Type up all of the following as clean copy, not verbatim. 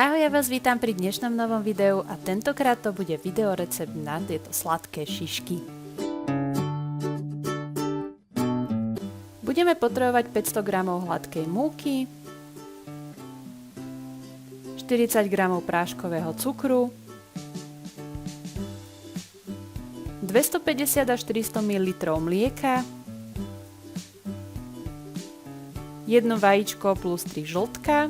Ahoj, ja vás vítam pri dnešnom novom videu a tentokrát to bude video recept na tieto sladké šišky. Budeme potrebovať 500 g hladkej múky, 40 g práškového cukru, 250 až 400 ml mlieka, 1 vajíčko plus 3 žltka,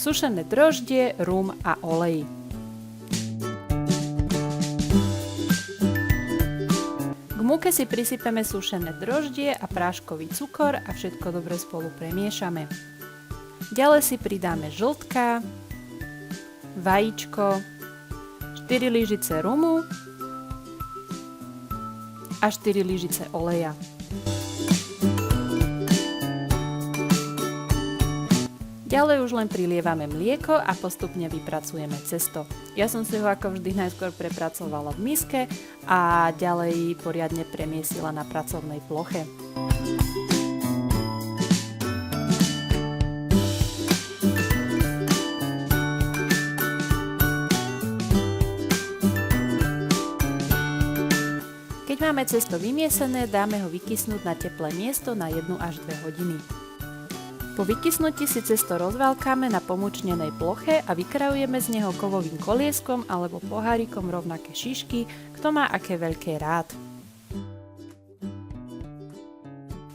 sušené droždie, rum a olej. K múke si prisypeme sušené droždie a práškový cukor a všetko dobre spolu premiešame. Ďalej si pridáme žltka, vajíčko, 4 lyžice rumu a 4 lyžice oleja. Ďalej už len prilievame mlieko a postupne vypracujeme cesto. Ja som si ho ako vždy najskôr prepracovala v miske a ďalej poriadne premiesila na pracovnej ploche. Keď máme cesto vymiesené, dáme ho vykysnúť na teplé miesto na 1 až 2 hodiny. Po vykysnutí si cesto rozvaľkáme na pomučnenej ploche a vykrajujeme z neho kovovým kolieskom alebo pohárikom rovnaké šišky, kto má aké veľké rád.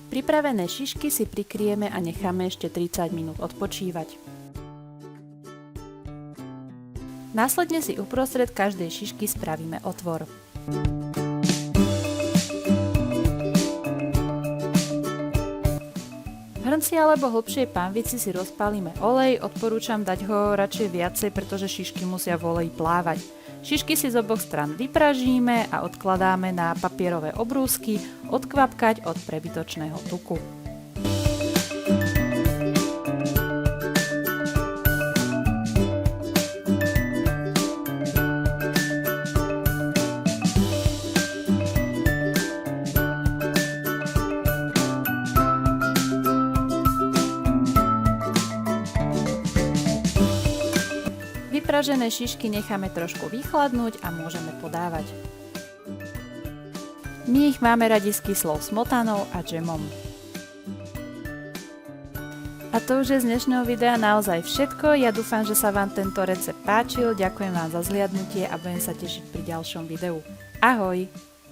Pripravené šišky si prikryjeme a necháme ešte 30 minút odpočívať. Následne si uprostred každej šišky spravíme otvor. V hrnci alebo hlbšej pánvici si rozpálime olej, odporúčam dať ho radšej viacej, pretože šišky musia v oleji plávať. Šišky si z oboch strán vypražíme a odkladáme na papierové obrúsky odkvapkať od prebytočného tuku. Vypražené šišky necháme trošku vychladnúť a môžeme podávať. My ich máme radi s kyslou smotanou a džemom. A to už je z dnešného videa naozaj všetko. Ja dúfam, že sa vám tento recept páčil. Ďakujem vám za zhliadnutie a budem sa tešiť pri ďalšom videu. Ahoj!